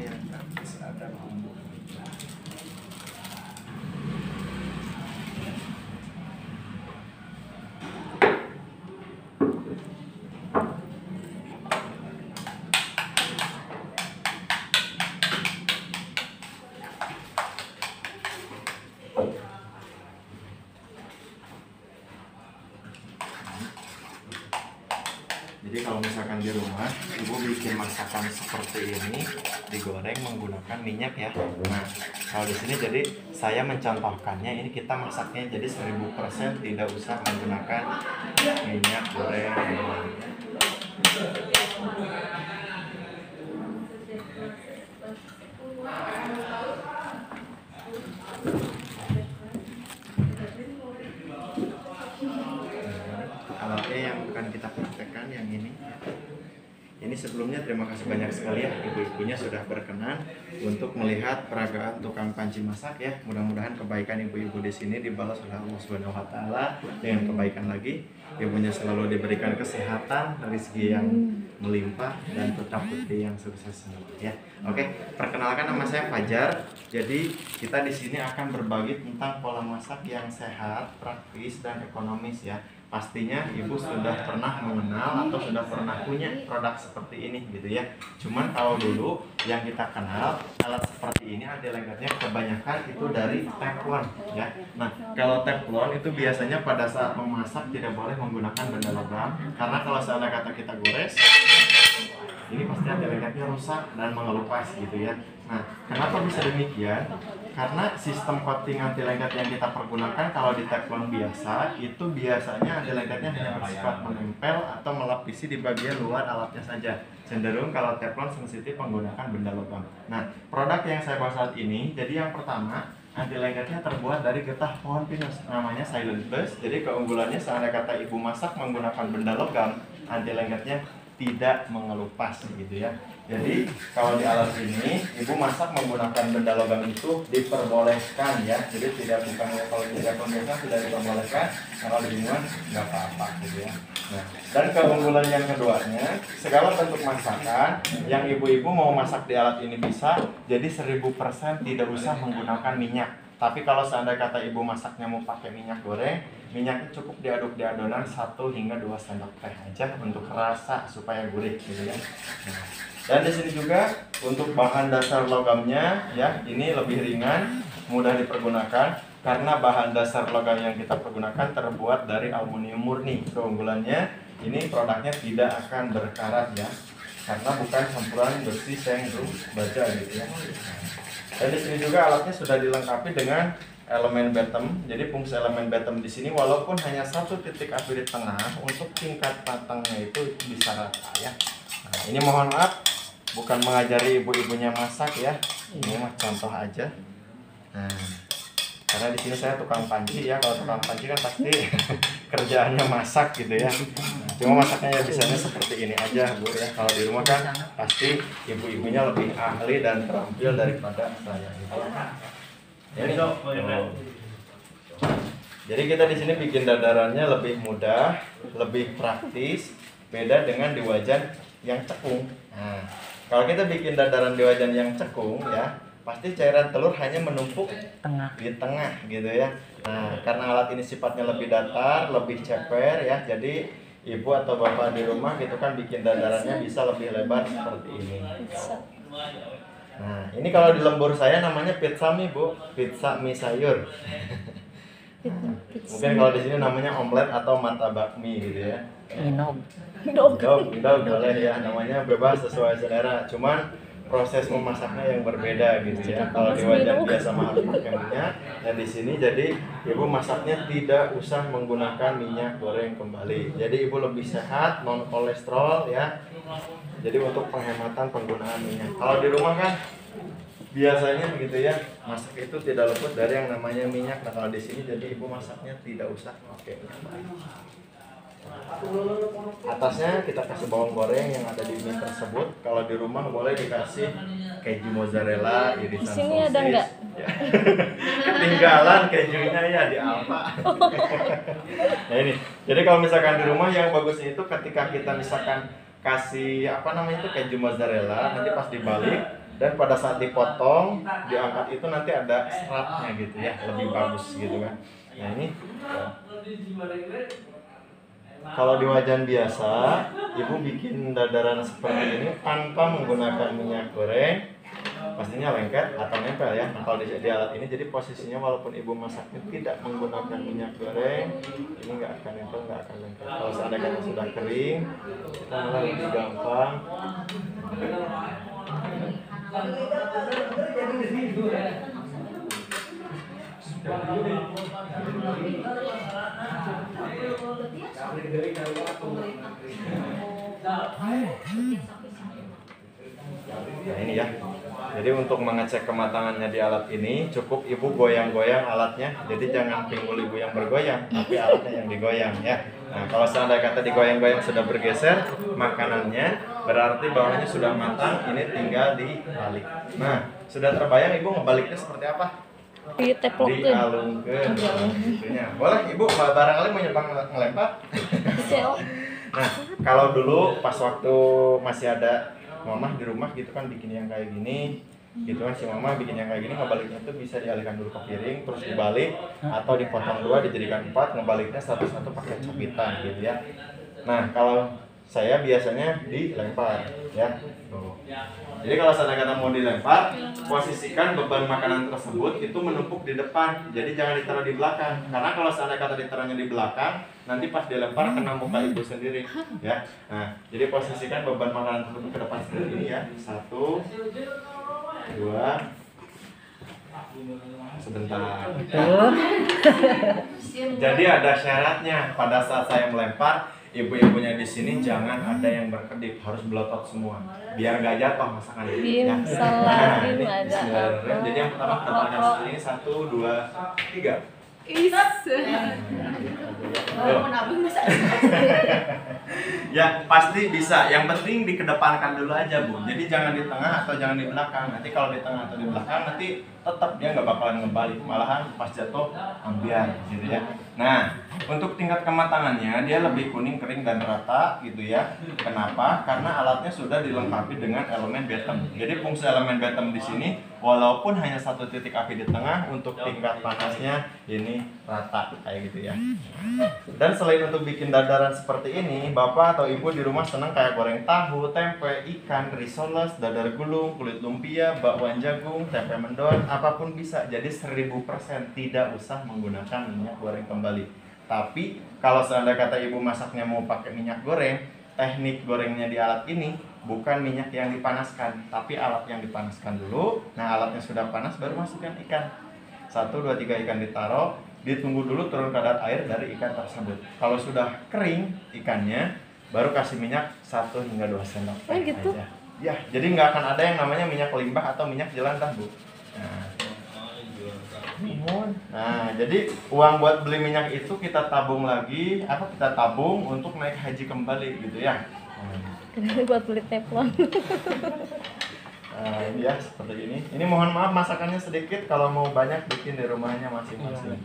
yang praktis, ada bumbu. Jadi kalau misalkan di rumah, ibu bikin masakan seperti ini, digoreng menggunakan minyak ya. Nah, kalau di sini jadi saya mencontohkannya, ini kita masaknya jadi 1000% tidak usah menggunakan minyak goreng. Alatnya yang akan kita praktekkan yang ini. Ini sebelumnya terima kasih banyak sekali ya, ibu-ibunya sudah berkenan untuk melihat peragaan tukang panci masak ya. Mudah-mudahan kebaikan ibu-ibu di sini dibalas oleh Allah Subhanahu wa taala dengan kebaikan lagi. Ibunya selalu diberikan kesehatan, rezeki yang melimpah dan putra putri yang sukses semua ya. Oke, perkenalkan nama saya Fajar. Jadi kita di sini akan berbagi tentang pola masak yang sehat, praktis dan ekonomis ya. Pastinya ibu sudah pernah mengenal atau sudah pernah punya produk seperti ini gitu ya. Cuman kalau dulu yang kita kenal alat seperti ini ada lengkapnya kebanyakan itu dari teflon ya. Nah kalau teflon itu biasanya pada saat memasak tidak boleh menggunakan benda logam, karena kalau seandainya kata kita gores ini pasti anti lengkapnya rusak dan mengelupas gitu ya. Nah, kenapa bisa demikian? Karena sistem coating anti lengket yang kita pergunakan kalau di teflon biasa itu biasanya anti lengketnya hanya bersifat menempel atau melapisi di bagian luar alatnya saja. Cenderung kalau teflon sensitif menggunakan benda logam. Nah, produk yang saya bawa saat ini, jadi yang pertama anti lengketnya terbuat dari getah pohon pinus, namanya Silent Plus. Jadi keunggulannya seandainya kata ibu masak menggunakan benda logam, anti lengketnya tidak mengelupas gitu ya. Jadi kalau di alat ini ibu masak menggunakan benda logam itu diperbolehkan ya. Jadi tidak, bukan kalau tidak pemirsa tidak diperbolehkan, kalau di rumah nggak apa-apa gitu ya. Nah, dan keunggulan yang keduanya, segala bentuk masakan yang ibu-ibu mau masak di alat ini bisa, jadi 1000% tidak usah menggunakan minyak. Tapi kalau seandainya kata ibu masaknya mau pakai minyak goreng, minyaknya cukup diaduk di adonan 1 hingga 2 sendok teh aja untuk rasa supaya gurih gitu ya. Nah, dan di sini juga untuk bahan dasar logamnya ya, ini lebih ringan, mudah dipergunakan karena bahan dasar logam yang kita pergunakan terbuat dari aluminium murni. Keunggulannya ini produknya tidak akan berkarat ya, karena bukan campuran besi, seng, baja gitu ya. Dan di sini juga alatnya sudah dilengkapi dengan elemen bottom. Jadi fungsi elemen bottom di sini walaupun hanya 1 titik api di tengah, untuk tingkat matangnya itu bisa rata ya. Nah, ini mohon maaf bukan mengajari ibu-ibunya masak ya. Ini mah contoh aja. Nah, karena di sini saya tukang panci ya. Kalau tukang panci kan pasti kerjaannya masak gitu ya. Cuma masaknya ya bisanya seperti ini aja Bu ya. Kalau di rumah kan pasti ibu-ibunya lebih ahli dan terampil daripada saya gitu. Ini. Jadi kita di sini bikin dadarannya lebih mudah, lebih praktis, beda dengan di wajan yang cekung. Nah, kalau kita bikin dadaran di wajan yang cekung ya, pasti cairan telur hanya menumpuk di tengah gitu ya. Nah, karena alat ini sifatnya lebih datar, lebih ceper ya, jadi ibu atau bapak di rumah gitu kan bikin dadarannya bisa lebih lebar seperti ini. Nah, ini kalau di lembur saya namanya pizza mie Bu, pizza mie sayur. Mungkin kalau di sini namanya omelet atau martabak mie gitu ya. Dog boleh ya, namanya bebas sesuai selera. Cuman proses memasaknya yang berbeda gitu ya. Kalau di wajan biasa harus pakai minyak, dan di sini jadi ibu masaknya tidak usah menggunakan minyak goreng kembali. Jadi ibu lebih sehat, non kolesterol ya. Jadi untuk penghematan penggunaan minyak. Kalau di rumah kan biasanya gitu ya, masak itu tidak luput dari yang namanya minyak. Nah kalau di sini jadi ibu masaknya tidak usah pakai minyak. Atasnya kita kasih bawang goreng yang ada di mie tersebut. Kalau di rumah boleh dikasih keju mozzarella, irisan sosis. Ada enggak? Ya. Ketinggalan kejunya ya di Alfa. Nah ini. Jadi kalau misalkan di rumah yang bagusnya itu ketika kita misalkan kasih apa namanya itu keju mozzarella, nanti pas dibalik Dan pada saat dipotong, diangkat itu nanti ada seratnya gitu ya, lebih bagus gitu kan. Nah ini kalau di wajan biasa, ibu bikin dadaran seperti ini tanpa menggunakan minyak goreng, pastinya lengket atau nempel ya. Nah, kalau di alat ini jadi posisinya walaupun ibu masaknya tidak menggunakan minyak goreng, ini nggak akan nempel, nggak akan lengket. Kalau seandainya sudah kering, kita malah lebih gampang. Nah ini ya, jadi untuk mengecek kematangannya di alat ini cukup ibu goyang-goyang alatnya. Jadi jangan pinggul ibu yang bergoyang, tapi alatnya yang digoyang ya. Nah kalau seandainya kata digoyang-goyang sudah bergeser makanannya, berarti bawahnya sudah matang. Ini tinggal dibalik. Nah sudah terbayang ibu ngebaliknya seperti apa? Dialungkan. Boleh ibu barangkali mau nyoba ngelempar. Nah kalau dulu pas waktu masih ada mama di rumah gitu kan bikin yang kayak gini gitu kan, si mama bikin yang kayak gini, ngebaliknya tuh bisa dialihkan dulu ke piring terus dibalik atau dipotong dua dijadikan 4, ngebaliknya satu-satu pakai capitan gitu ya. Nah kalau saya biasanya dilempar ya. Jadi kalau seandainya mau dilempar, posisikan beban makanan tersebut itu menumpuk di depan. Jadi jangan ditaruh di belakang. Karena kalau seandainya kata ditaruhnya di belakang, nanti pas dilempar kena muka ibu sendiri, ya. Nah, jadi posisikan beban makanan tersebut ke depan seperti ini ya. 1, 2, sebentar. Jadi ada syaratnya pada saat saya melempar. Ibu-ibunya di sini jangan ada yang berkedip, harus belotot semua biar gak jatuh masakan ini ya. Nah, ini jadi yang pertama kita seperti ini 1, 2, 3. Ya pasti bisa, yang penting dikedepankan dulu aja Bu. Jadi jangan di tengah atau jangan di belakang. Nanti kalau di tengah atau di belakang nanti tetap dia nggak bakalan ngebalik, malahan pas jatuh ambiar gitu ya. Nah untuk tingkat kematangannya dia lebih kuning, kering dan rata gitu ya. Kenapa? Karena alatnya sudah dilengkapi dengan elemen bottom. Jadi fungsi elemen bottom di sini walaupun hanya satu titik api di tengah, untuk tingkat panasnya ini rata kayak gitu ya. Dan selain untuk bikin dadaran seperti ini, bapak atau ibu di rumah senang kayak goreng tahu, tempe, ikan, risoles, dadar gulung, kulit lumpia, bakwan jagung, tempe mendoan, apapun bisa. Jadi 1000% tidak usah menggunakan minyak goreng kembali. Tapi kalau seandainya kata ibu masaknya mau pakai minyak goreng, teknik gorengnya di alat ini bukan minyak yang dipanaskan, tapi alat yang dipanaskan dulu. Nah alatnya sudah panas baru masukkan ikan. 1, 2, 3 ikan ditaruh, ditunggu dulu turun kadar air dari ikan tersebut. Kalau sudah kering ikannya, baru kasih minyak 1 hingga 2 sendok teh gitu aja. Ya, jadi nggak akan ada yang namanya minyak limbah atau minyak jelantah Bu. Nah, jadi uang buat beli minyak itu kita tabung lagi, kita tabung untuk naik haji kembali gitu ya. Kenapa buat beli teflon? Nah, ini ya seperti ini. Ini mohon maaf masakannya sedikit, kalau mau banyak bikin di rumahnya masing-masing.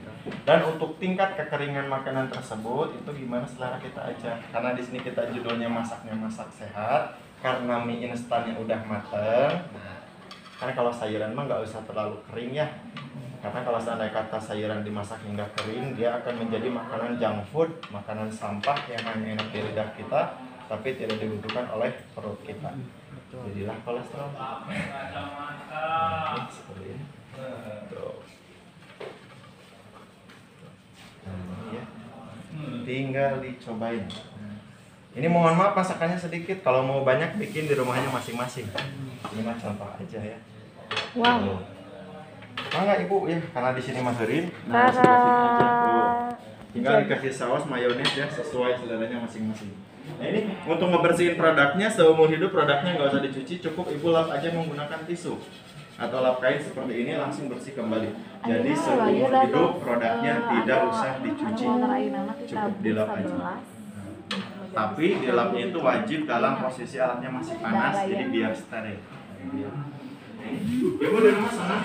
Dan untuk tingkat kekeringan makanan tersebut itu gimana selera kita aja. Karena di sini kita judulnya masaknya masak sehat, karena mie instannya udah mateng. Karena kalau sayuran mah nggak usah terlalu kering ya. Karena kalau seandainya kata sayuran dimasak hingga kering, dia akan menjadi makanan junk food, makanan sampah yang hanya enak di lidah kita, tapi tidak dibutuhkan oleh perut kita. Jadilah kolesterol. Seperti ini. Nah, ini ya. Tinggal dicobain. Ini mohon maaf masakannya sedikit, kalau mau banyak bikin di rumahnya masing-masing. Ini mah contoh aja ya. Wow. Mangga ibu ya, karena di sini masarin. Nah, aja. Tinggal dikasih saus mayones ya, sesuai seleranya masing-masing. Nah ini untuk ngebersihin produknya seumur hidup, produknya nggak usah dicuci, cukup ibu lap aja menggunakan tisu atau lap kain seperti ini, langsung bersih kembali. Jadi seumur hidup produknya tidak usah dicuci, cukup dilap aja. Tapi dilapnya itu wajib dalam posisi alatnya masih panas, jadi biar steril. Ibu di rumah sana